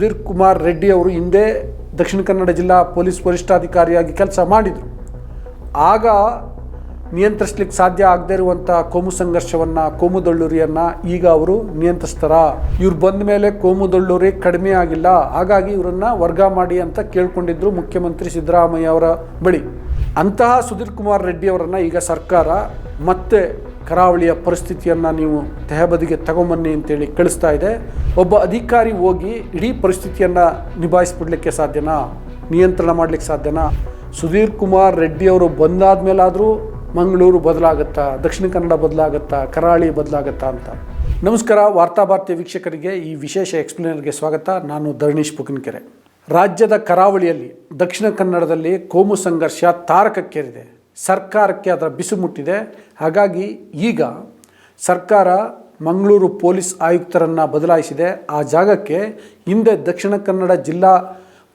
ಸುಧೀರ್ ಕುಮಾರ್ ರೆಡ್ಡಿ ಅವರು ಹಿಂದೆ ದಕ್ಷಿಣ ಕನ್ನಡ ಜಿಲ್ಲಾ ಪೊಲೀಸ್ ವರಿಷ್ಠಾಧಿಕಾರಿಯಾಗಿ ಕೆಲಸ ಮಾಡಿದರು. ಆಗ ನಿಯಂತ್ರಿಸಲಿಕ್ಕೆ ಸಾಧ್ಯ ಆಗದೇ ಇರುವಂಥ ಕೋಮು ಸಂಘರ್ಷವನ್ನು, ಕೋಮುದಳ್ಳುರಿಯನ್ನು ಈಗ ಅವರು ನಿಯಂತ್ರಿಸ್ತಾರ? ಇವ್ರು ಬಂದ ಮೇಲೆ ಕೋಮುದಳ್ಳುರಿ ಕಡಿಮೆ ಆಗಿಲ್ಲ, ಹಾಗಾಗಿ ಇವರನ್ನು ವರ್ಗ ಮಾಡಿ ಅಂತ ಕೇಳ್ಕೊಂಡಿದ್ರು ಮುಖ್ಯಮಂತ್ರಿ ಸಿದ್ದರಾಮಯ್ಯ ಅವರ ಬಳಿ. ಅಂತಹ ಸುಧೀರ್ ಕುಮಾರ್ ರೆಡ್ಡಿ ಅವರನ್ನು ಈಗ ಸರ್ಕಾರ ಮತ್ತೆ ಕರಾವಳಿಯ ಪರಿಸ್ಥಿತಿಯನ್ನು ನೀವು ತೆಹಬದಿಗೆ ತಗೊಂಬನ್ನಿ ಅಂತೇಳಿ ಕಳಿಸ್ತಾ ಇದೆ. ಒಬ್ಬ ಅಧಿಕಾರಿ ಹೋಗಿ ಇಡೀ ಪರಿಸ್ಥಿತಿಯನ್ನು ನಿಭಾಯಿಸ್ಬಿಡ್ಲಿಕ್ಕೆ ಸಾಧ್ಯನಾ? ನಿಯಂತ್ರಣ ಮಾಡಲಿಕ್ಕೆ ಸಾಧ್ಯನಾ? ಸುಧೀರ್ ಕುಮಾರ್ ರೆಡ್ಡಿ ಅವರು ಬಂದಾದ ಮೇಲಾದರೂ ಮಂಗಳೂರು ಬದಲಾಗುತ್ತಾ, ದಕ್ಷಿಣ ಕನ್ನಡ ಬದಲಾಗುತ್ತಾ, ಕರಾವಳಿ ಬದಲಾಗುತ್ತಾ ಅಂತ. ನಮಸ್ಕಾರ, ವಾರ್ತಾಭಾರತಿ ವೀಕ್ಷಕರಿಗೆ ಈ ವಿಶೇಷ ಎಕ್ಸ್ಪ್ಲೇನರ್ಗೆ ಸ್ವಾಗತ. ನಾನು ಧರಣೀಶ್ ಪುಕನಕೆರೆ. ರಾಜ್ಯದ ಕರಾವಳಿಯಲ್ಲಿ, ದಕ್ಷಿಣ ಕನ್ನಡದಲ್ಲಿ ಕೋಮು ಸಂಘರ್ಷ ತಾರಕಕ್ಕೇರಿದೆ. ಸರ್ಕಾರಕ್ಕೆ ಅದರ ಬಿಸಿ ಮುಟ್ಟಿದೆ. ಹಾಗಾಗಿ ಈಗ ಸರ್ಕಾರ ಮಂಗಳೂರು ಪೊಲೀಸ್ ಆಯುಕ್ತರನ್ನು ಬದಲಾಯಿಸಿದೆ. ಆ ಜಾಗಕ್ಕೆ ಹಿಂದೆ ದಕ್ಷಿಣ ಕನ್ನಡ ಜಿಲ್ಲಾ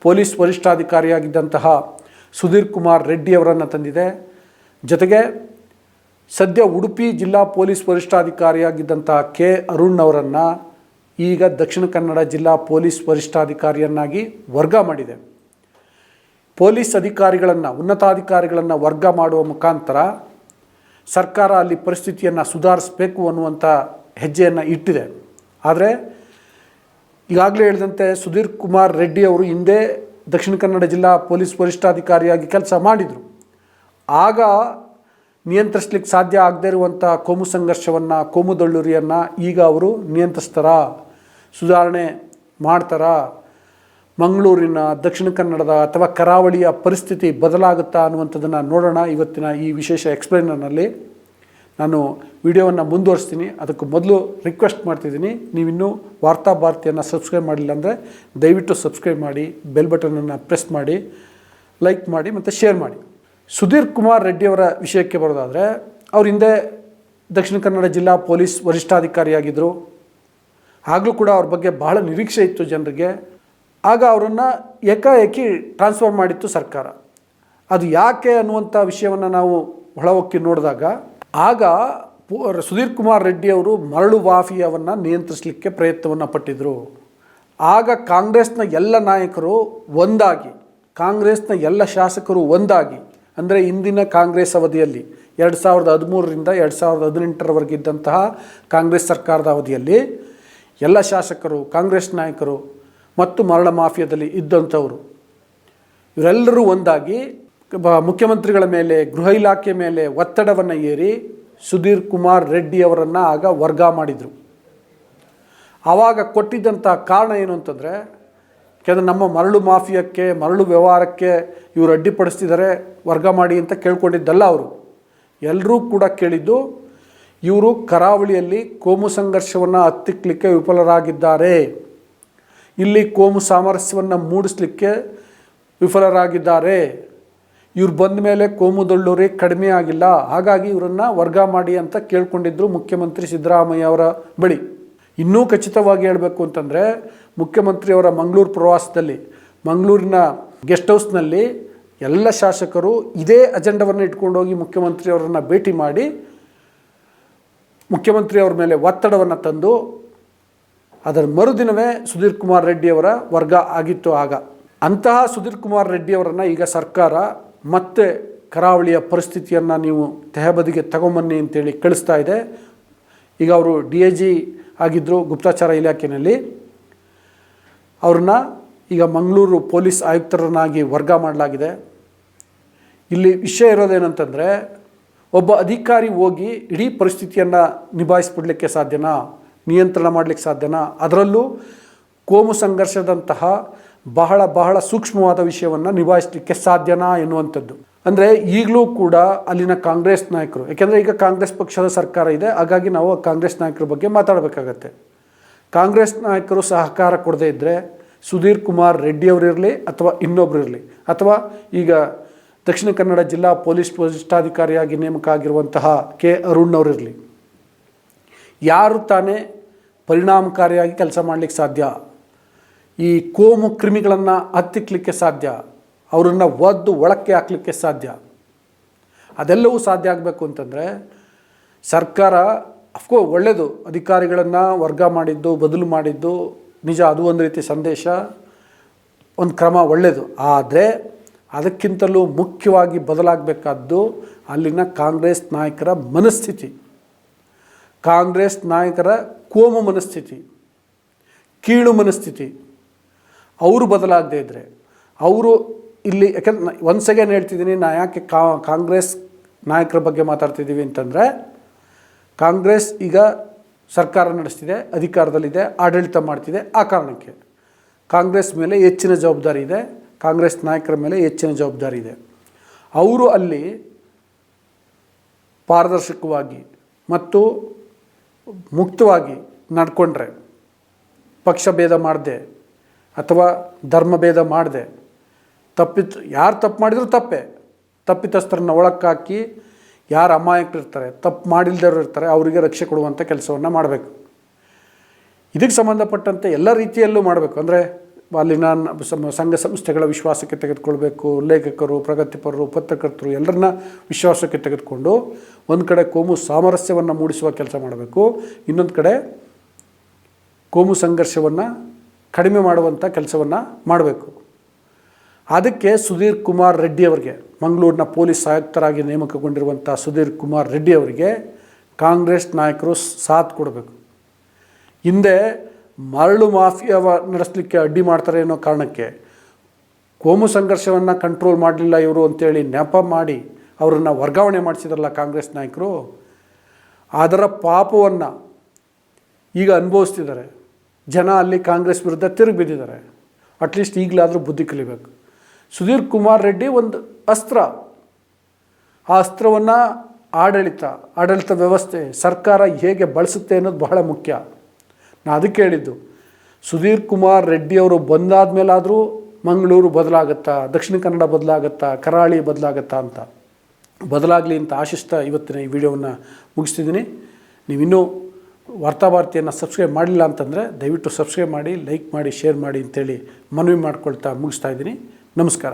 ಪೊಲೀಸ್ ವರಿಷ್ಠಾಧಿಕಾರಿಯಾಗಿದ್ದಂತಹ ಸುಧೀರ್ ಕುಮಾರ್ ರೆಡ್ಡಿ ಅವರನ್ನು ತಂದಿದೆ. ಜೊತೆಗೆ ಸದ್ಯ ಉಡುಪಿ ಜಿಲ್ಲಾ ಪೊಲೀಸ್ ವರಿಷ್ಠಾಧಿಕಾರಿಯಾಗಿದ್ದಂತಹ ಕೆ ಅರುಣ್ ಅವರನ್ನು ಈಗ ದಕ್ಷಿಣ ಕನ್ನಡ ಜಿಲ್ಲಾ ಪೊಲೀಸ್ ವರಿಷ್ಠಾಧಿಕಾರಿಯನ್ನಾಗಿ ವರ್ಗ ಮಾಡಿದೆ. ಪೊಲೀಸ್ ಅಧಿಕಾರಿಗಳನ್ನು, ಉನ್ನತಾಧಿಕಾರಿಗಳನ್ನು ವರ್ಗ ಮಾಡುವ ಮುಖಾಂತರ ಸರ್ಕಾರ ಅಲ್ಲಿ ಪರಿಸ್ಥಿತಿಯನ್ನು ಸುಧಾರಿಸಬೇಕು ಅನ್ನುವಂಥ ಹೆಜ್ಜೆಯನ್ನು ಇಟ್ಟಿದೆ. ಆದರೆ ಈಗಾಗಲೇ ಹೇಳಿದಂತೆ ಸುಧೀರ್ ಕುಮಾರ್ ರೆಡ್ಡಿ ಅವರು ಹಿಂದೆ ದಕ್ಷಿಣ ಕನ್ನಡ ಜಿಲ್ಲಾ ಪೊಲೀಸ್ ವರಿಷ್ಠಾಧಿಕಾರಿಯಾಗಿ ಕೆಲಸ ಮಾಡಿದರು. ಆಗ ನಿಯಂತ್ರಿಸಲಿಕ್ಕೆ ಸಾಧ್ಯ ಆಗದೇ ಇರುವಂಥ ಕೋಮು ಸಂಘರ್ಷವನ್ನು, ಕೋಮುದಳ್ಳುರಿಯನ್ನು ಈಗ ಅವರು ನಿಯಂತ್ರಿಸ್ತಾರ? ಸುಧಾರಣೆ ಮಾಡ್ತಾರಾ? ಮಂಗಳೂರಿನ, ದಕ್ಷಿಣ ಕನ್ನಡದ ಅಥವಾ ಕರಾವಳಿಯ ಪರಿಸ್ಥಿತಿ ಬದಲಾಗುತ್ತಾ ಅನ್ನುವಂಥದ್ದನ್ನು ನೋಡೋಣ ಇವತ್ತಿನ ಈ ವಿಶೇಷ ಎಕ್ಸ್ಪ್ಲೇನರ್ನಲ್ಲಿ. ನಾನು ವಿಡಿಯೋವನ್ನು ಮುಂದುವರಿಸ್ತೀನಿ. ಅದಕ್ಕೂ ಮೊದಲು ರಿಕ್ವೆಸ್ಟ್ ಮಾಡ್ತಿದ್ದೀನಿ, ನೀವಿನ್ನೂ ವಾರ್ತಾಭಾರತಿಯನ್ನು ಸಬ್ಸ್ಕ್ರೈಬ್ ಮಾಡಿಲ್ಲ ಅಂದರೆ ದಯವಿಟ್ಟು ಸಬ್ಸ್ಕ್ರೈಬ್ ಮಾಡಿ, ಬೆಲ್ ಬಟನನ್ನು ಪ್ರೆಸ್ ಮಾಡಿ, ಲೈಕ್ ಮಾಡಿ ಮತ್ತು ಶೇರ್ ಮಾಡಿ. ಸುಧೀರ್ ಕುಮಾರ್ ರೆಡ್ಡಿಯವರ ವಿಷಯಕ್ಕೆ ಬರೋದಾದರೆ, ಅವ್ರ ಹಿಂದೆ ದಕ್ಷಿಣ ಕನ್ನಡ ಜಿಲ್ಲಾ ಪೊಲೀಸ್ ವರಿಷ್ಠಾಧಿಕಾರಿಯಾಗಿದ್ದರು. ಆಗಲೂ ಕೂಡ ಅವ್ರ ಬಗ್ಗೆ ಬಹಳ ನಿರೀಕ್ಷೆ ಇತ್ತು ಜನರಿಗೆ. ಆಗ ಅವರನ್ನು ಏಕಾಏಕಿ ಟ್ರಾನ್ಸ್ಫರ್ ಮಾಡಿತ್ತು ಸರ್ಕಾರ. ಅದು ಯಾಕೆ ಅನ್ನುವಂಥ ವಿಷಯವನ್ನು ನಾವು ಒಳಹೊಕ್ಕಿ ನೋಡಿದಾಗ, ಆಗ ಸುಧೀರ್ ಕುಮಾರ್ ರೆಡ್ಡಿ ಅವರು ಮರಳು ಮಾಫಿಯಾವನ್ನು ನಿಯಂತ್ರಿಸಲಿಕ್ಕೆ ಪ್ರಯತ್ನವನ್ನು ಪಟ್ಟಿದ್ದರು. ಆಗ ಕಾಂಗ್ರೆಸ್ನ ಎಲ್ಲ ನಾಯಕರು ಒಂದಾಗಿ, ಕಾಂಗ್ರೆಸ್ನ ಎಲ್ಲ ಶಾಸಕರು ಒಂದಾಗಿ, ಅಂದರೆ ಇಂದಿನ ಕಾಂಗ್ರೆಸ್ ಅವಧಿಯಲ್ಲಿ 2013ರಿಂದ 2018ರವರೆಗೆ ಇದ್ದಂತಹ ಕಾಂಗ್ರೆಸ್ ಸರ್ಕಾರದ ಅವಧಿಯಲ್ಲಿ ಎಲ್ಲ ಶಾಸಕರು, ಕಾಂಗ್ರೆಸ್ ನಾಯಕರು ಮತ್ತು ಮರಳ ಮಾಫಿಯಾದಲ್ಲಿ ಇದ್ದಂಥವರು ಇವರೆಲ್ಲರೂ ಒಂದಾಗಿ ಮುಖ್ಯಮಂತ್ರಿಗಳ ಮೇಲೆ, ಗೃಹ ಇಲಾಖೆ ಮೇಲೆ ಒತ್ತಡವನ್ನು ಏರಿ ಸುಧೀರ್ ಕುಮಾರ್ ರೆಡ್ಡಿ ಅವರನ್ನು ಆಗ ವರ್ಗ ಮಾಡಿದರು. ಆವಾಗ ಕೊಟ್ಟಿದ್ದಂಥ ಕಾರಣ ಏನು ಅಂತಂದರೆ, ಯಾಕೆಂದರೆ ನಮ್ಮ ಮರಳು ಮಾಫಿಯಾಕ್ಕೆ, ಮರಳು ವ್ಯವಹಾರಕ್ಕೆ ಇವರು ಅಡ್ಡಿಪಡಿಸ್ತಿದ್ದಾರೆ, ವರ್ಗ ಮಾಡಿ ಅಂತ ಕೇಳ್ಕೊಂಡಿದ್ದಲ್ಲ ಅವರು. ಎಲ್ಲರೂ ಕೂಡ ಕೇಳಿದ್ದು, ಇವರು ಕರಾವಳಿಯಲ್ಲಿ ಕೋಮು ಸಂಘರ್ಷವನ್ನು ಹತ್ತಿಕ್ಕಲಿಕ್ಕೆ ವಿಫಲರಾಗಿದ್ದಾರೆ, ಇಲ್ಲಿ ಕೋಮು ಸಾಮರಸ್ಯವನ್ನು ಮೂಡಿಸಲಿಕ್ಕೆ ವಿಫಲರಾಗಿದ್ದಾರೆ, ಇವ್ರು ಬಂದ ಮೇಲೆ ಕೋಮುದಳ್ಳುರಿ ಕಡಿಮೆ ಆಗಿಲ್ಲ, ಹಾಗಾಗಿ ಇವರನ್ನು ವರ್ಗ ಮಾಡಿ ಅಂತ ಕೇಳ್ಕೊಂಡಿದ್ರು ಮುಖ್ಯಮಂತ್ರಿ ಸಿದ್ದರಾಮಯ್ಯ ಅವರ ಬಳಿ. ಇನ್ನೂ ಖಚಿತವಾಗಿ ಹೇಳಬೇಕು ಅಂತಂದರೆ, ಮುಖ್ಯಮಂತ್ರಿಯವರ ಮಂಗಳೂರು ಪ್ರವಾಸದಲ್ಲಿ, ಮಂಗಳೂರಿನ ಗೆಸ್ಟ್ ಹೌಸ್ನಲ್ಲಿ ಎಲ್ಲ ಶಾಸಕರು ಇದೇ ಅಜೆಂಡವನ್ನು ಇಟ್ಕೊಂಡೋಗಿ ಮುಖ್ಯಮಂತ್ರಿಯವರನ್ನು ಭೇಟಿ ಮಾಡಿ ಮುಖ್ಯಮಂತ್ರಿಯವ್ರ ಮೇಲೆ ಒತ್ತಡವನ್ನು ತಂದು ಅದರ ಮರುದಿನವೇ ಸುಧೀರ್ ಕುಮಾರ್ ರೆಡ್ಡಿಯವರ ವರ್ಗ ಆಗಿತ್ತು. ಆಗ ಅಂತಹ ಸುಧೀರ್ ಕುಮಾರ್ ರೆಡ್ಡಿಯವರನ್ನು ಈಗ ಸರ್ಕಾರ ಮತ್ತೆ ಕರಾವಳಿಯ ಪರಿಸ್ಥಿತಿಯನ್ನು ನೀವು ತೆಹಬದಿಗೆ ತಗೊಂಬನ್ನಿ ಅಂತೇಳಿ ಕಳಿಸ್ತಾ ಇದೆ. ಈಗ ಅವರು DIG ಆಗಿದ್ದರು ಗುಪ್ತಚರ ಇಲಾಖೆಯಲ್ಲಿ. ಅವ್ರನ್ನ ಈಗ ಮಂಗಳೂರು ಪೊಲೀಸ್ ಆಯುಕ್ತರನ್ನಾಗಿ ವರ್ಗ ಮಾಡಲಾಗಿದೆ. ಇಲ್ಲಿ ವಿಷಯ ಇರೋದೇನಂತಂದರೆ, ಒಬ್ಬ ಅಧಿಕಾರಿ ಹೋಗಿ ಇಡೀ ಪರಿಸ್ಥಿತಿಯನ್ನು ನಿಭಾಯಿಸ್ಬಿಡ್ಲಿಕ್ಕೆ ಸಾಧ್ಯನಾ? ನಿಯಂತ್ರಣ ಮಾಡಲಿಕ್ಕೆ ಸಾಧ್ಯನಾ? ಅದರಲ್ಲೂ ಕೋಮು ಸಂಘರ್ಷದಂತಹ ಬಹಳ ಸೂಕ್ಷ್ಮವಾದ ವಿಷಯವನ್ನು ನಿಭಾಯಿಸಲಿಕ್ಕೆ ಸಾಧ್ಯನಾ ಎನ್ನುವಂಥದ್ದು. ಅಂದರೆ ಈಗಲೂ ಕೂಡ ಅಲ್ಲಿನ ಕಾಂಗ್ರೆಸ್ ನಾಯಕರು, ಯಾಕೆಂದರೆ ಈಗ ಕಾಂಗ್ರೆಸ್ ಪಕ್ಷದ ಸರ್ಕಾರ ಇದೆ, ಹಾಗಾಗಿ ನಾವು ಕಾಂಗ್ರೆಸ್ ನಾಯಕರ ಬಗ್ಗೆ ಮಾತಾಡಬೇಕಾಗತ್ತೆ. ಕಾಂಗ್ರೆಸ್ ನಾಯಕರು ಸಹಕಾರ ಕೊಡದೇ ಇದ್ದರೆ ಸುಧೀರ್ ಕುಮಾರ್ ರೆಡ್ಡಿ ಅವರಿರಲಿ ಅಥವಾ ಇನ್ನೊಬ್ಬರು ಇರಲಿ, ಅಥವಾ ಈಗ ದಕ್ಷಿಣ ಕನ್ನಡ ಜಿಲ್ಲಾ ಪೊಲೀಸ್ ವರಿಷ್ಠಾಧಿಕಾರಿಯಾಗಿ ನೇಮಕ ಆಗಿರುವಂತಹ ಕೆ ಅರುಣ್ ಅವರಿರಲಿ, ಯಾರು ತಾನೇ ಪರಿಣಾಮಕಾರಿಯಾಗಿ ಕೆಲಸ ಮಾಡಲಿಕ್ಕೆ ಸಾಧ್ಯ? ಈ ಕೋಮು ಕ್ರಿಮಿಗಳನ್ನು ಹತ್ತಿಕ್ಕಲಿಕ್ಕೆ ಸಾಧ್ಯ, ಅವರನ್ನು ಒದ್ದು ಒಳಕ್ಕೆ ಹಾಕಲಿಕ್ಕೆ ಸಾಧ್ಯ. ಅದೆಲ್ಲವೂ ಸಾಧ್ಯ ಆಗಬೇಕು ಅಂತಂದರೆ ಸರ್ಕಾರ ಅಫ್ಕೋರ್ಸ್ ಒಳ್ಳೆಯದು, ಅಧಿಕಾರಿಗಳನ್ನು ವರ್ಗ ಮಾಡಿದ್ದು, ಬದಲು ಮಾಡಿದ್ದು ನಿಜ, ಅದು ಒಂದು ರೀತಿ ಸಂದೇಶ, ಒಂದು ಕ್ರಮ ಒಳ್ಳೆಯದು. ಆದರೆ ಅದಕ್ಕಿಂತಲೂ ಮುಖ್ಯವಾಗಿ ಬದಲಾಗಬೇಕಾದ್ದು ಅಲ್ಲಿನ ಕಾಂಗ್ರೆಸ್ ನಾಯಕರ ಮನಸ್ಥಿತಿ, ಕಾಂಗ್ರೆಸ್ ನಾಯಕರ ಕೋಮು ಮನಸ್ಥಿತಿ, ಕೀಳು ಮನಸ್ಥಿತಿ. ಅವರು ಬದಲಾಗದೇ ಇದ್ದರೆ, ಅವರು ಇಲ್ಲಿ, ಯಾಕೆಂದ್ರೆ ಒನ್ಸ್ ಅಗೇನ್ ಹೇಳ್ತಿದ್ದೀನಿ, ನಾ ಯಾಕೆ ಕಾಂಗ್ರೆಸ್ ನಾಯಕರ ಬಗ್ಗೆ ಮಾತಾಡ್ತಿದ್ದೀವಿ ಅಂತಂದರೆ, ಕಾಂಗ್ರೆಸ್ ಈಗ ಸರ್ಕಾರ ನಡೆಸ್ತಿದೆ, ಅಧಿಕಾರದಲ್ಲಿದೆ, ಆಡಳಿತ ಮಾಡ್ತಿದೆ. ಆ ಕಾರಣಕ್ಕೆ ಕಾಂಗ್ರೆಸ್ ಮೇಲೆ ಹೆಚ್ಚಿನ ಜವಾಬ್ದಾರಿ ಇದೆ, ಕಾಂಗ್ರೆಸ್ ನಾಯಕರ ಮೇಲೆ ಹೆಚ್ಚಿನ ಜವಾಬ್ದಾರಿ ಇದೆ. ಅವರು ಅಲ್ಲಿ ಪಾರದರ್ಶಕವಾಗಿ ಮತ್ತು ಮುಕ್ತವಾಗಿ ನಡ್ಕೊಂಡ್ರೆ, ಪಕ್ಷ ಭೇದ ಮಾಡದೆ ಅಥವಾ ಧರ್ಮ ಭೇದ ಮಾಡದೆ, ಯಾರು ತಪ್ಪು ಮಾಡಿದರೂ ತಪ್ಪಿತಸ್ಥರನ್ನ ಒಳಕ್ಕಾಕಿ, ಯಾರು ಅಮಾಯಕರಿರ್ತಾರೆ, ತಪ್ಪು ಮಾಡಿಲ್ದವ್ರು ಇರ್ತಾರೆ, ಅವರಿಗೆ ರಕ್ಷೆ ಕೊಡುವಂಥ ಕೆಲಸವನ್ನು ಮಾಡಬೇಕು. ಇದಕ್ಕೆ ಸಂಬಂಧಪಟ್ಟಂತೆ ಎಲ್ಲ ರೀತಿಯಲ್ಲೂ ಮಾಡಬೇಕು. ಅಂದರೆ ಅಲ್ಲಿನ ಸಂಘ ಸಂಸ್ಥೆಗಳ ವಿಶ್ವಾಸಕ್ಕೆ ತೆಗೆದುಕೊಳ್ಬೇಕು, ಲೇಖಕರು, ಪ್ರಗತಿಪರರು, ಪತ್ರಕರ್ತರು ಎಲ್ಲರನ್ನ ವಿಶ್ವಾಸಕ್ಕೆ ತೆಗೆದುಕೊಂಡು ಒಂದು ಕಡೆ ಕೋಮು ಸಾಮರಸ್ಯವನ್ನು ಮೂಡಿಸುವ ಕೆಲಸ ಮಾಡಬೇಕು, ಇನ್ನೊಂದು ಕಡೆ ಕೋಮು ಸಂಘರ್ಷವನ್ನು ಕಡಿಮೆ ಮಾಡುವಂಥ ಕೆಲಸವನ್ನು ಮಾಡಬೇಕು. ಅದಕ್ಕೆ ಸುಧೀರ್ ಕುಮಾರ್ ರೆಡ್ಡಿ ಅವರಿಗೆ, ಮಂಗಳೂರಿನ ಪೊಲೀಸ್ ಆಯುಕ್ತರಾಗಿ ನೇಮಕಗೊಂಡಿರುವಂಥ ಸುಧೀರ್ ಕುಮಾರ್ ರೆಡ್ಡಿ ಅವರಿಗೆ ಕಾಂಗ್ರೆಸ್ ನಾಯಕರು ಸಾಥ್ ಕೊಡಬೇಕು. ಹಿಂದೆ ಮರಳು ಮಾಫಿಯಾ ನಡೆಸಲಿಕ್ಕೆ ಅಡ್ಡಿ ಮಾಡ್ತಾರೆ ಅನ್ನೋ ಕಾರಣಕ್ಕೆ ಕೋಮು ಸಂಘರ್ಷವನ್ನು ಕಂಟ್ರೋಲ್ ಮಾಡಲಿಲ್ಲ ಇವರು ಅಂತೇಳಿ ನೆಪ ಮಾಡಿ ಅವರನ್ನು ವರ್ಗಾವಣೆ ಮಾಡಿಸಿದ್ರಲ್ಲ ಕಾಂಗ್ರೆಸ್ ನಾಯಕರು, ಅದರ ಪಾಪವನ್ನು ಈಗ ಅನುಭವಿಸ್ತಿದ್ದಾರೆ. ಜನ ಅಲ್ಲಿ ಕಾಂಗ್ರೆಸ್ ವಿರುದ್ಧ ತಿರುಗಿ ಬಿದ್ದಿದ್ದಾರೆ. ಅಟ್ಲೀಸ್ಟ್ ಈಗಲಾದರೂ ಬುದ್ಧಿ ಕಲಿಬೇಕು. ಸುಧೀರ್ ಕುಮಾರ್ ರೆಡ್ಡಿ ಒಂದು ಅಸ್ತ್ರ, ಆ ಅಸ್ತ್ರವನ್ನು ಆಡಳಿತ ವ್ಯವಸ್ಥೆ, ಸರ್ಕಾರ ಹೇಗೆ ಬಳಸುತ್ತೆ ಅನ್ನೋದು ಬಹಳ ಮುಖ್ಯ. ನಾನು ಅದಕ್ಕೆ ಹೇಳಿದ್ದು, ಸುಧೀರ್ ಕುಮಾರ್ ರೆಡ್ಡಿ ಅವರು ಬಂದಾದ ಮೇಲಾದರೂ ಮಂಗಳೂರು ಬದಲಾಗುತ್ತಾ, ದಕ್ಷಿಣ ಕನ್ನಡ ಬದಲಾಗುತ್ತಾ, ಕರಾವಳಿ ಬದಲಾಗುತ್ತಾ ಅಂತ. ಬದಲಾಗಲಿ ಅಂತ ಆಶಿಸ್ತಾ ಇವತ್ತಿನ ಈ ವಿಡಿಯೋವನ್ನು ಮುಗಿಸ್ತಿದ್ದೀನಿ. ನೀವಿನ್ನೂ ವಾರ್ತಾಭಾರತಿಯನ್ನು ಸಬ್ಸ್ಕ್ರೈಬ್ ಮಾಡಲಿಲ್ಲ ಅಂತಂದರೆ ದಯವಿಟ್ಟು ಸಬ್ಸ್ಕ್ರೈಬ್ ಮಾಡಿ, ಲೈಕ್ ಮಾಡಿ, ಶೇರ್ ಮಾಡಿ ಅಂತೇಳಿ ಮನವಿ ಮಾಡ್ಕೊಳ್ತಾ ಮುಗಿಸ್ತಾ ಇದ್ದೀನಿ. ನಮಸ್ಕಾರ.